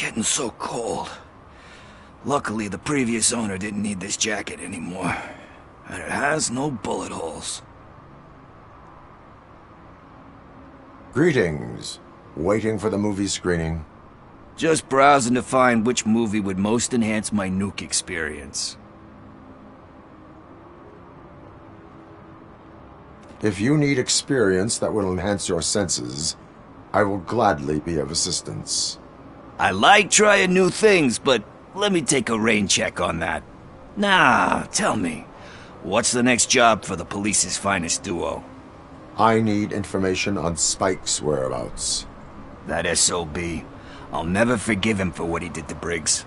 getting so cold. Luckily, the previous owner didn't need this jacket anymore. And it has no bullet holes. Greetings. Waiting for the movie screening? Just browsing to find which movie would most enhance my nuke experience. If you need experience that will enhance your senses, I will gladly be of assistance. I like trying new things, but let me take a rain check on that. Nah, tell me, what's the next job for the police's finest duo? I need information on Spike's whereabouts. That SOB. I'll never forgive him for what he did to Briggs.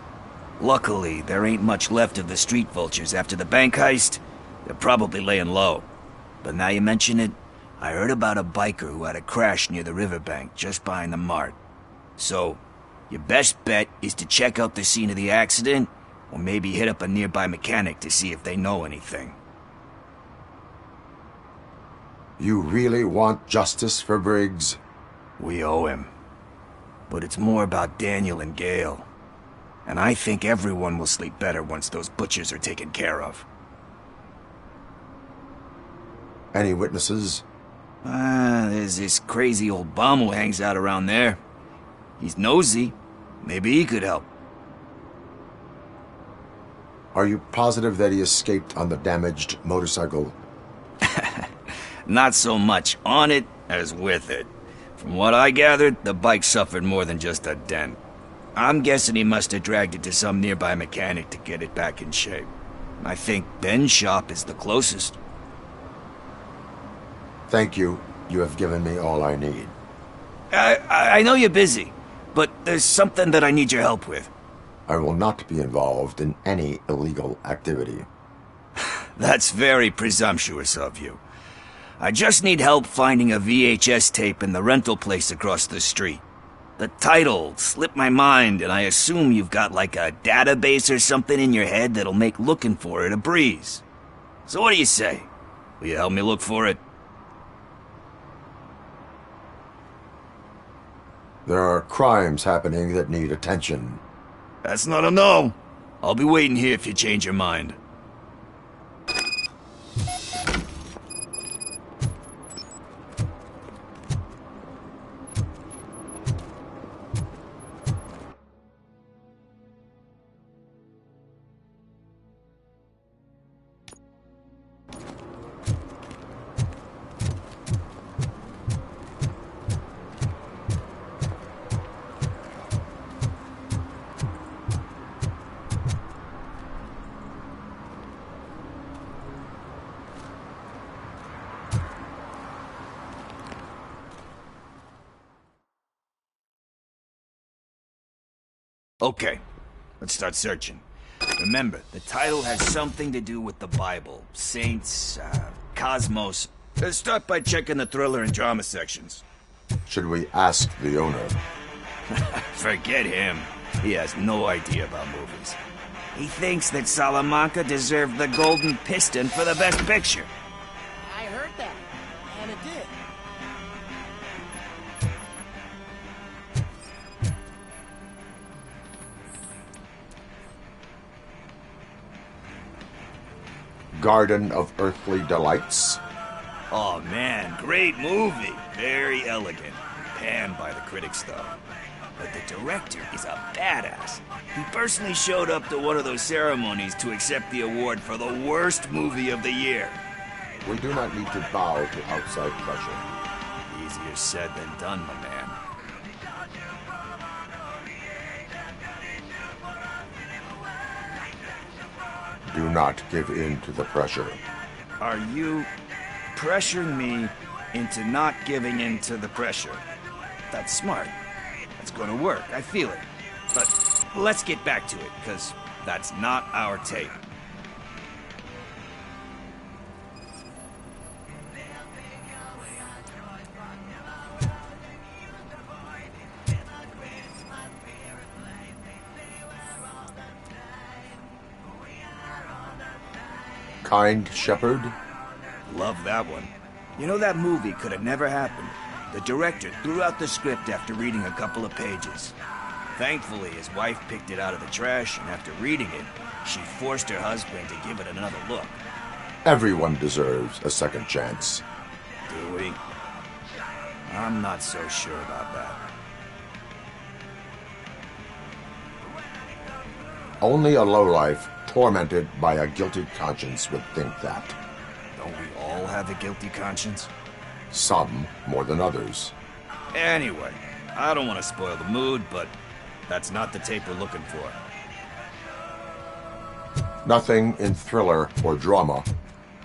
Luckily, there ain't much left of the street vultures after the bank heist. They're probably laying low. But now you mention it, I heard about a biker who had a crash near the riverbank just behind the mart. So, your best bet is to check out the scene of the accident, or maybe hit up a nearby mechanic to see if they know anything. You really want justice for Briggs? We owe him. But it's more about Daniel and Gale. And I think everyone will sleep better once those butchers are taken care of. Any witnesses? There's this crazy old bum who hangs out around there. He's nosy. Maybe he could help. Are you positive that he escaped on the damaged motorcycle? Not so much on it as with it. From what I gathered, the bike suffered more than just a dent. I'm guessing he must have dragged it to some nearby mechanic to get it back in shape. I think Ben's shop is the closest. Thank you. You have given me all I need. I know you're busy, but there's something that I need your help with. I will not be involved in any illegal activity. That's very presumptuous of you. I just need help finding a VHS tape in the rental place across the street. The title slipped my mind, and I assume you've got like a database or something in your head that'll make looking for it a breeze. So what do you say? Will you help me look for it? There are crimes happening that need attention. That's not a no. I'll be waiting here if you change your mind. Okay, let's start searching. Remember, the title has something to do with the Bible, saints, cosmos. Let's start by checking the thriller and drama sections. Should we ask the owner? Forget him. He has no idea about movies. He thinks that Salamanca deserved the Golden Piston for the Best Picture. I heard that, and it did. Garden of Earthly Delights? Oh man, great movie. Very elegant. Panned by the critics though. But the director is a badass. He personally showed up to one of those ceremonies to accept the award for the worst movie of the year. We do not need to bow to outside pressure. Easier said than done, my man. Do not give in to the pressure. Are you pressuring me into not giving in to the pressure? That's smart. That's gonna work. I feel it. But let's get back to it, because that's not our tape. Kind Shepherd? Love that one. You know, that movie could have never happened. The director threw out the script after reading a couple of pages. Thankfully, his wife picked it out of the trash, and after reading it, she forced her husband to give it another look. Everyone deserves a second chance. Do we? I'm not so sure about that. Only a lowlife tormented by a guilty conscience would think that. Don't we all have a guilty conscience? Some more than others. Anyway, I don't want to spoil the mood, but that's not the tape we're looking for. Nothing in thriller or drama.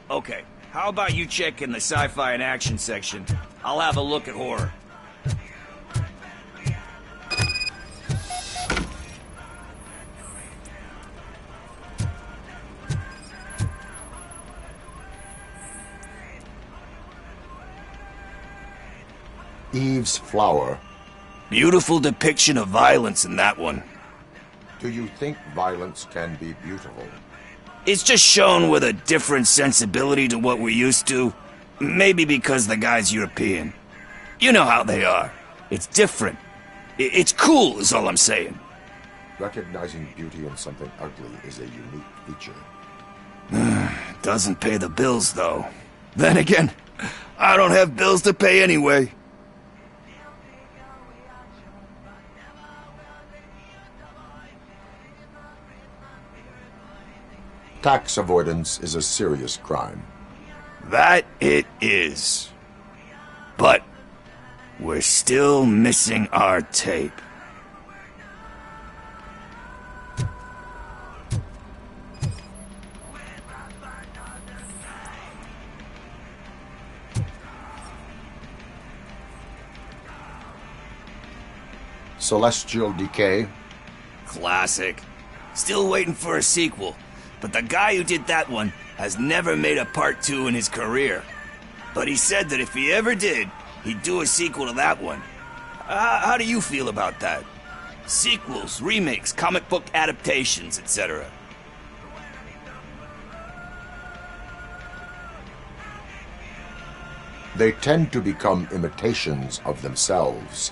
Okay, how about you check in the sci-fi and action section? I'll have a look at horror. Eve's Flower. Beautiful depiction of violence in that one. Do you think violence can be beautiful? It's just shown with a different sensibility to what we're used to. Maybe because the guy's European. You know how they are. It's different. It's cool, is all I'm saying. Recognizing beauty in something ugly is a unique feature. Doesn't pay the bills, though. Then again, I don't have bills to pay anyway. Tax avoidance is a serious crime. That it is. But we're still missing our tape. Celestial Decay. Classic. Still waiting for a sequel. But the guy who did that one has never made a part 2 in his career. But he said that if he ever did, he'd do a sequel to that one. How do you feel about that? Sequels, remakes, comic book adaptations, etc. They tend to become imitations of themselves.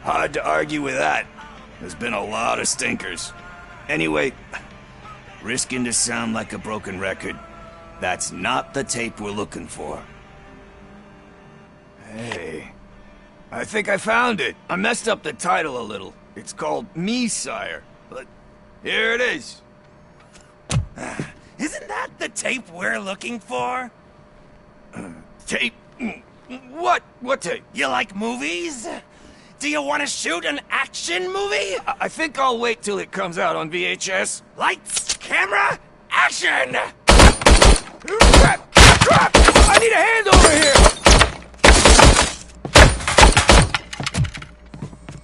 Hard to argue with that. There's been a lot of stinkers. Anyway, risking to sound like a broken record, that's not the tape we're looking for. Hey, I think I found it. I messed up the title a little. It's called Me, Sire. But here it is. Isn't that the tape we're looking for? Tape? What? What tape? You like movies? Do you want to shoot an action movie? I think I'll wait till it comes out on VHS. Lights, camera, action! Crap! Crap! I need a hand over here!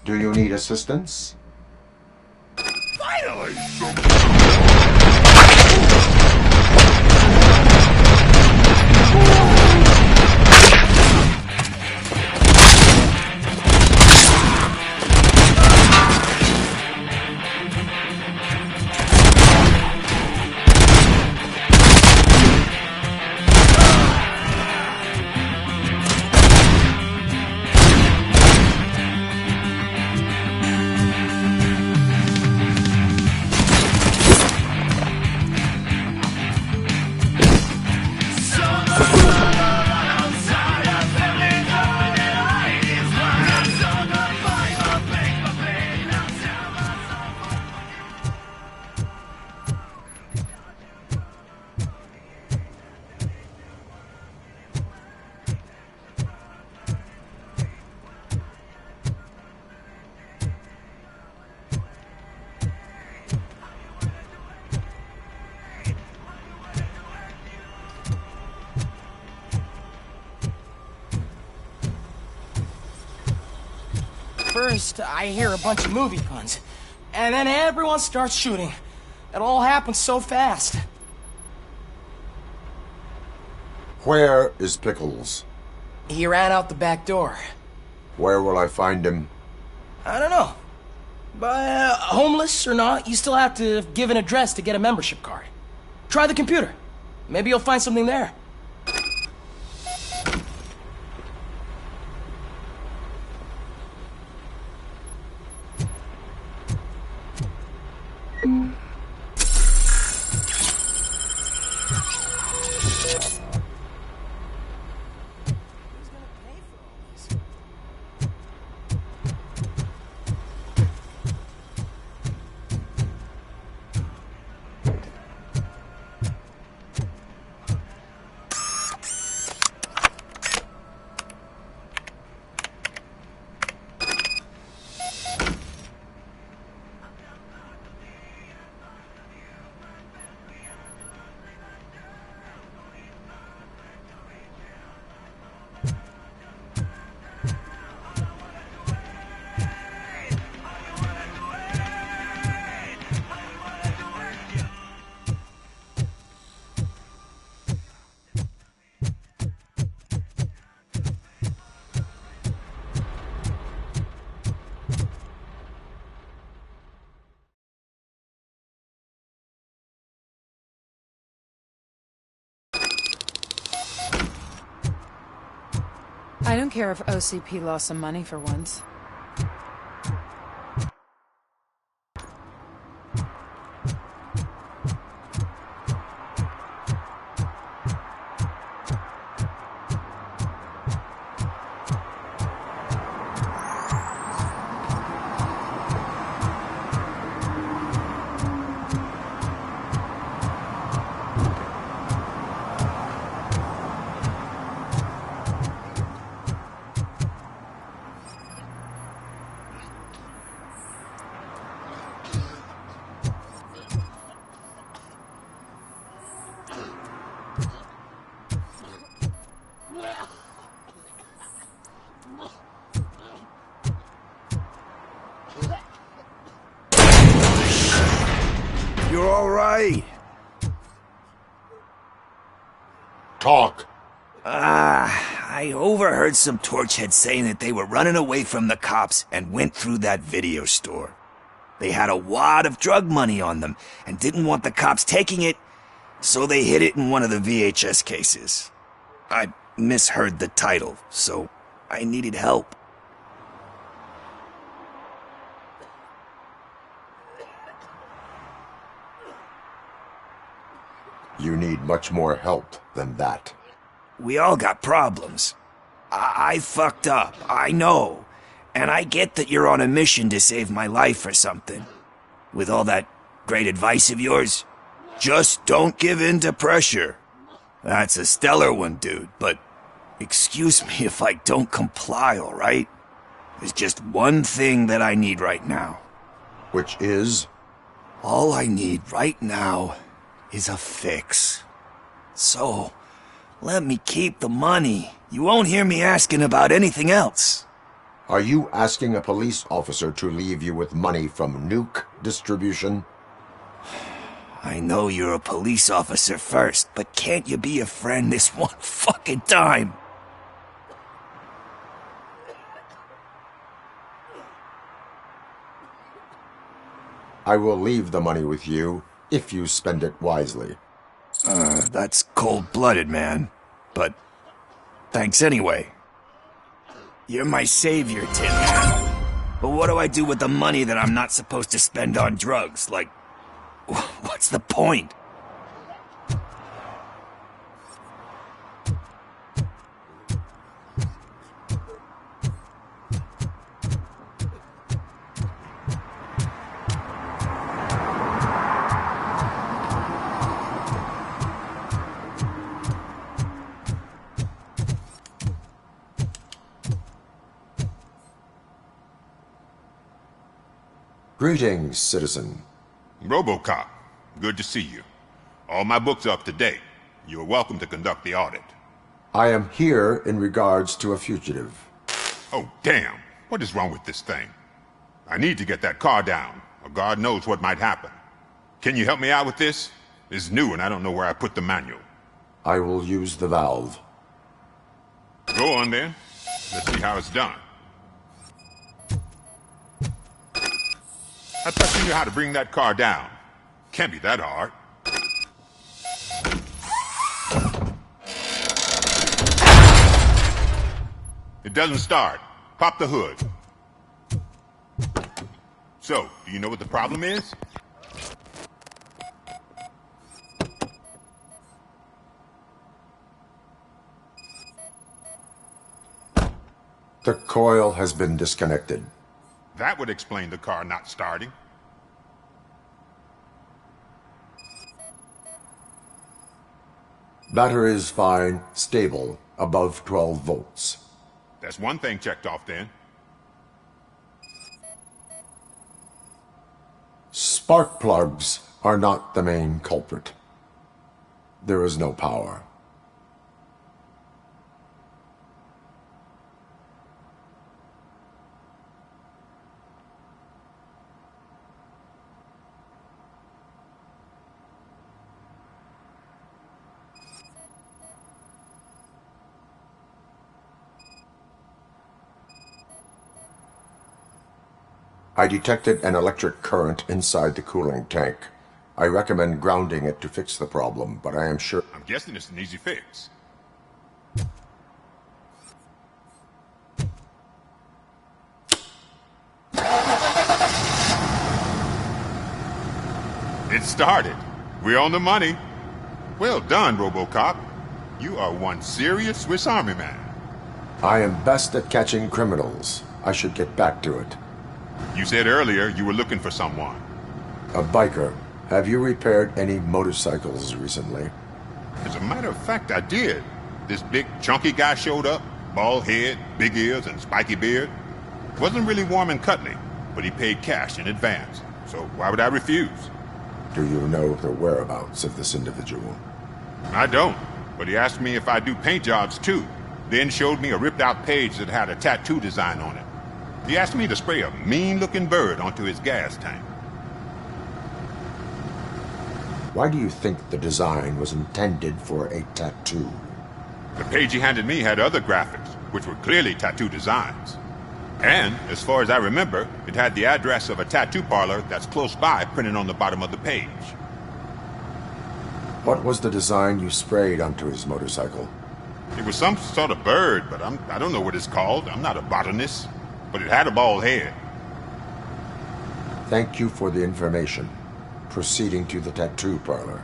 Do you need assistance? Finally! First, I hear a bunch of movie puns, and then everyone starts shooting. It all happens so fast. Where is Pickles? He ran out the back door. Where will I find him? I don't know. But homeless or not, you still have to give an address to get a membership card. Try the computer. Maybe you'll find something there. I don't care if OCP lost some money for once. You're all right. Talk. I overheard some torchheads saying that they were running away from the cops and went through that video store. They had a wad of drug money on them and didn't want the cops taking it, so they hid it in one of the VHS cases. I misheard the title, so I needed help. You need much more help than that. We all got problems. I fucked up, I know. And I get that you're on a mission to save my life or something. With all that great advice of yours, just don't give in to pressure. That's a stellar one, dude, but excuse me if I don't comply, all right? There's just one thing that I need right now. Which is? All I need right now is a fix. So, let me keep the money. You won't hear me asking about anything else. Are you asking a police officer to leave you with money from nuke distribution? I know you're a police officer first, but can't you be a friend this one fucking time? I will leave the money with you if you spend it wisely. That's cold-blooded, man. But thanks anyway. You're my savior, Tin Man. But what do I do with the money that I'm not supposed to spend on drugs? Like, what's the point? Greetings, citizen. RoboCop, good to see you. All my books are up to date. You are welcome to conduct the audit. I am here in regards to a fugitive. Oh, damn. What is wrong with this thing? I need to get that car down, or God knows what might happen. Can you help me out with this? It's new and I don't know where I put the manual. I will use the valve. Go on then. Let's see how it's done. I thought you knew how to bring that car down. Can't be that hard. It doesn't start. Pop the hood. So, do you know what the problem is? The coil has been disconnected. That would explain the car not starting. Battery is fine, stable, above 12 volts. That's one thing checked off then. Spark plugs are not the main culprit. There is no power. I detected an electric current inside the cooling tank. I recommend grounding it to fix the problem, but I am sure... I'm guessing it's an easy fix. It started. We're on the money. Well done, RoboCop. You are one serious Swiss Army man. I am best at catching criminals. I should get back to it. You said earlier you were looking for someone. A biker. Have you repaired any motorcycles recently? As a matter of fact, I did. This big, chunky guy showed up. Bald head, big ears, and spiky beard. Wasn't really warm and cuddly, but he paid cash in advance. So why would I refuse? Do you know the whereabouts of this individual? I don't, but he asked me if I do paint jobs too. Then showed me a ripped-out page that had a tattoo design on it. He asked me to spray a mean-looking bird onto his gas tank. Why do you think the design was intended for a tattoo? The page he handed me had other graphics, which were clearly tattoo designs. And, as far as I remember, it had the address of a tattoo parlor that's close by printed on the bottom of the page. What was the design you sprayed onto his motorcycle? It was some sort of bird, but I don't know what it's called. I'm not a botanist. But it had a bald head. Thank you for the information. Proceeding to the tattoo parlor.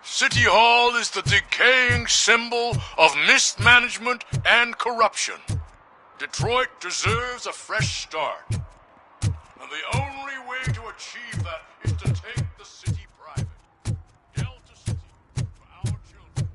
City Hall is the decaying symbol of mismanagement and corruption. Detroit deserves a fresh start. And the only way to achieve that is to take the city private. Delta City for our children.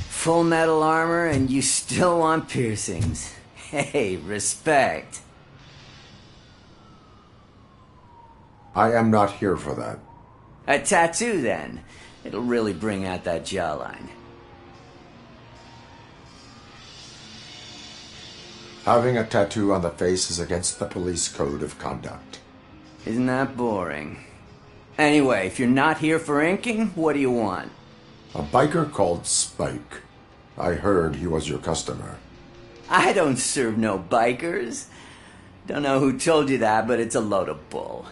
Full metal armor and you still want piercings. Hey, respect. I am not here for that. A tattoo, then. It'll really bring out that jawline. Having a tattoo on the face is against the police code of conduct. Isn't that boring? Anyway, if you're not here for inking, what do you want? A biker called Spike. I heard he was your customer. I don't serve no bikers. Don't know who told you that, but it's a load of bull.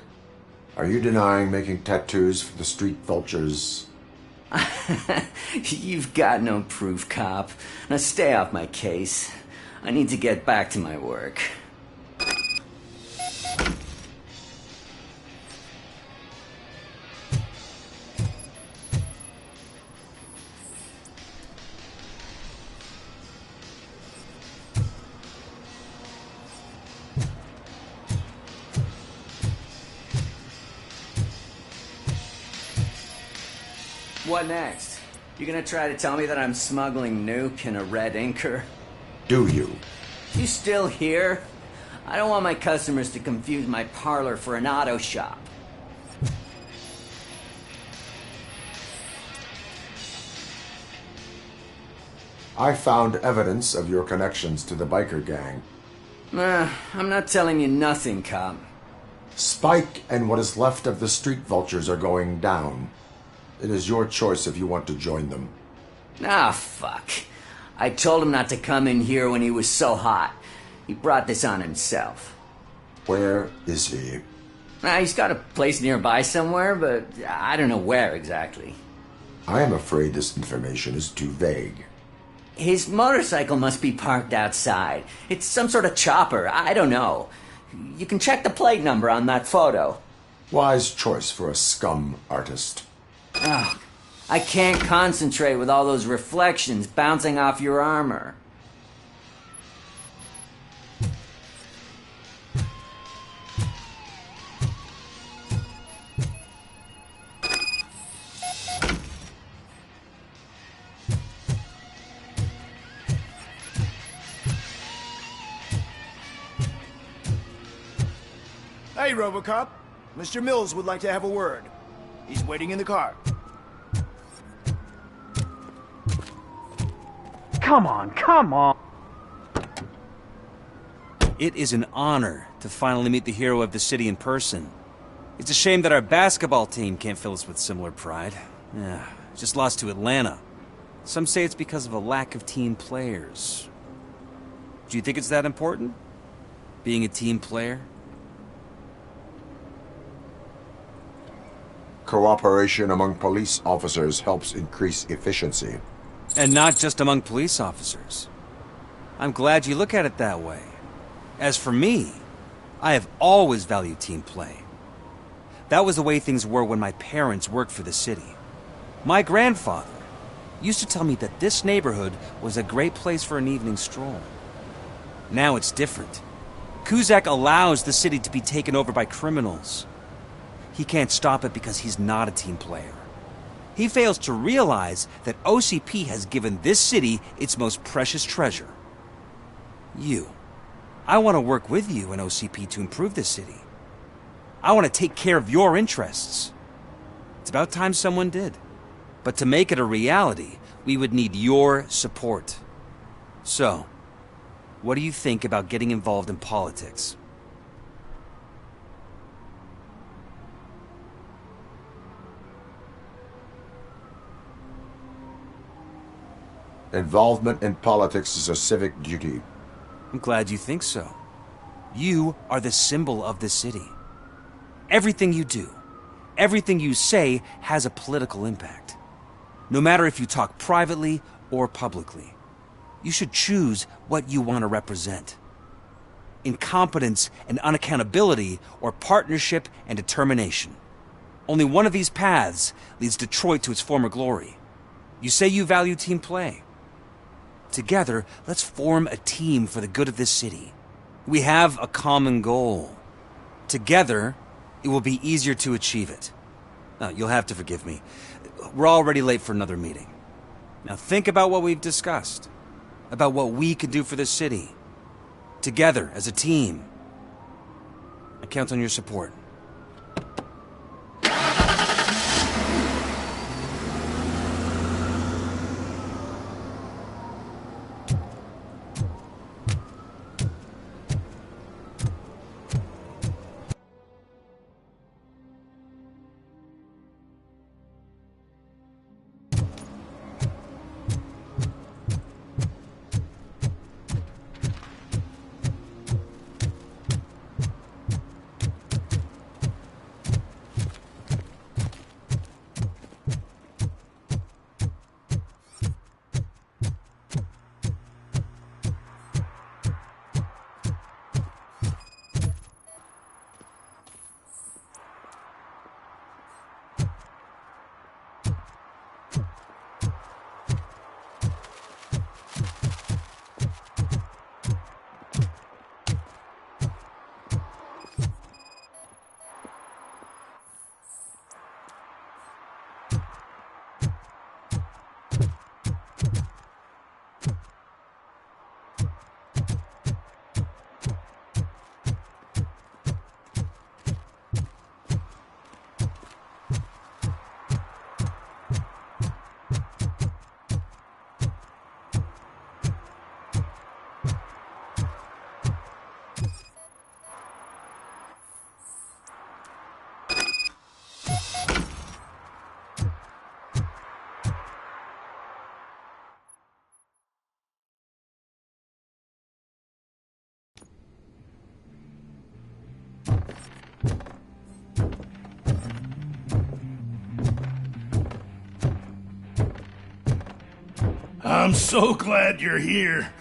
Are you denying making tattoos for the street vultures? You've got no proof, cop. Now stay off my case. I need to get back to my work. What next? You gonna try to tell me that I'm smuggling nuke in a red inker? Do you? You still here? I don't want my customers to confuse my parlor for an auto shop. I found evidence of your connections to the biker gang. I'm not telling you nothing, cop. Spike and what is left of the street vultures are going down. It is your choice if you want to join them. Ah, fuck. I told him not to come in here when he was so hot. He brought this on himself. Where is he? He's got a place nearby somewhere, but I don't know where exactly. I am afraid this information is too vague. His motorcycle must be parked outside. It's some sort of chopper. I don't know. You can check the plate number on that photo. Wise choice for a scum artist. Ugh. I can't concentrate with all those reflections bouncing off your armor. Hey, RoboCop. Mr. Mills would like to have a word. He's waiting in the car. Come on, come on! It is an honor to finally meet the hero of the city in person. It's a shame that our basketball team can't fill us with similar pride. Yeah, just lost to Atlanta. Some say it's because of a lack of team players. Do you think it's that important? Being a team player? Cooperation among police officers helps increase efficiency. And not just among police officers. I'm glad you look at it that way. As for me, I have always valued team play. That was the way things were when my parents worked for the city. My grandfather used to tell me that this neighborhood was a great place for an evening stroll. Now it's different. Cusack allows the city to be taken over by criminals. He can't stop it because he's not a team player. He fails to realize that OCP has given this city its most precious treasure. You. I want to work with you and OCP to improve this city. I want to take care of your interests. It's about time someone did. But to make it a reality, we would need your support. So, what do you think about getting involved in politics? Involvement in politics is a civic duty. I'm glad you think so. You are the symbol of the city. Everything you do, everything you say has a political impact. No matter if you talk privately or publicly, you should choose what you want to represent. Incompetence and unaccountability, or partnership and determination. Only one of these paths leads Detroit to its former glory. You say you value team play. Together, let's form a team for the good of this city. We have a common goal. Together, it will be easier to achieve it. Now, you'll have to forgive me. We're already late for another meeting. Now think about what we've discussed. About what we can do for this city. Together, as a team. I count on your support. I'm so glad you're here.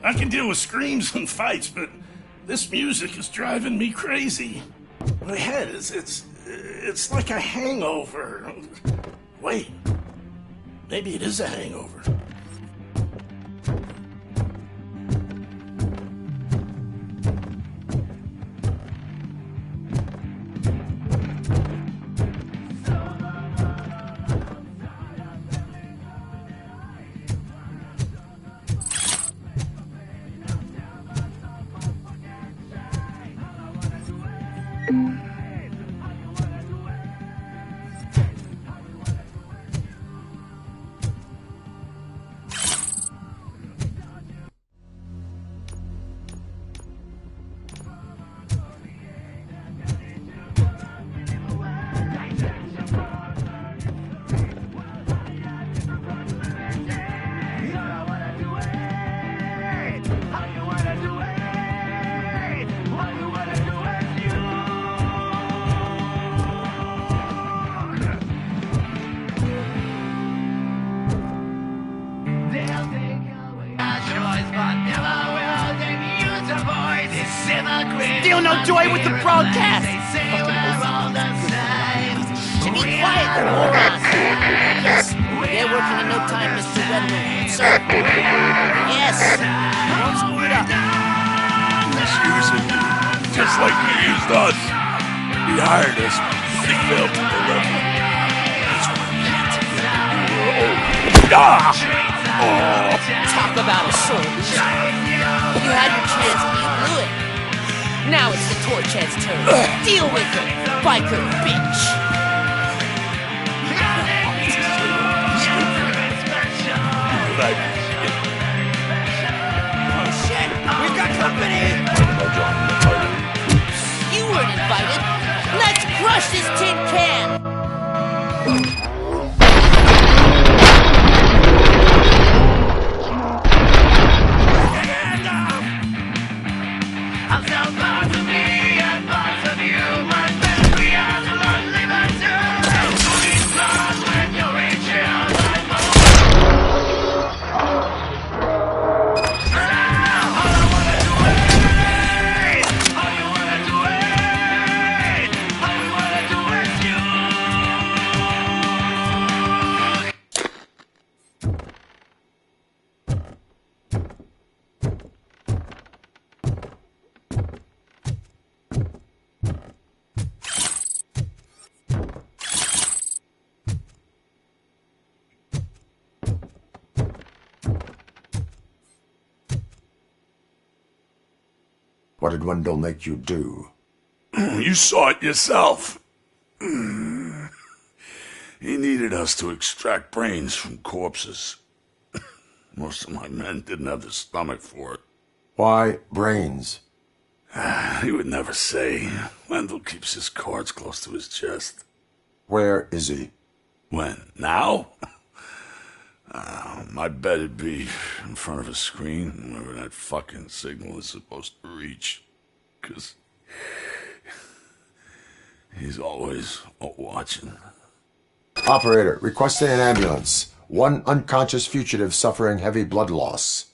I can deal with screams and fights, but this music is driving me crazy. My head it's like a hangover. Wait, maybe it is a hangover. show no joy with the broadcast! To be quiet, you moron! Yes, they're working in no time, Mr. Wendell. Sir. Yes. Don't screw it up. He's using you, just like he used us. He hired us, but he failed to deliver. That's why we can't together. Talk about a sore loser. You had your chance and you blew it. Now it's the torch head's turn. Deal with it, biker bitch. Oh shit! We've got company! You weren't invited. Let's crush this tin can! What did Wendell make you do? You saw it yourself. He needed us to extract brains from corpses. Most of my men didn't have the stomach for it. Why brains? He would never say. Wendell keeps his cards close to his chest. Where is he? When? Now? I bet it'd be in front of a screen, wherever that fucking signal is supposed to reach. 'Cause he's always watching. Operator, requesting an ambulance. One unconscious fugitive suffering heavy blood loss.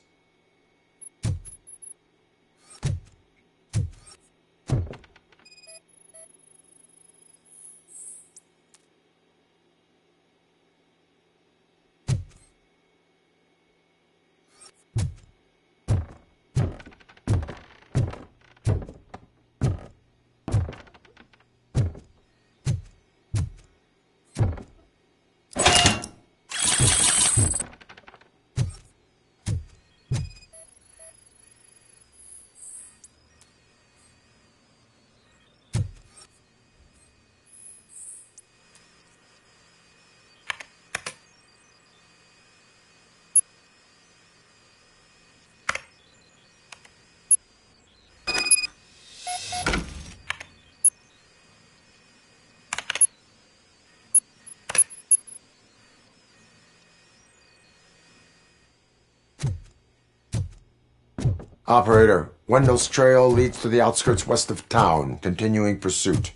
Operator, Wendell's trail leads to the outskirts west of town, continuing pursuit.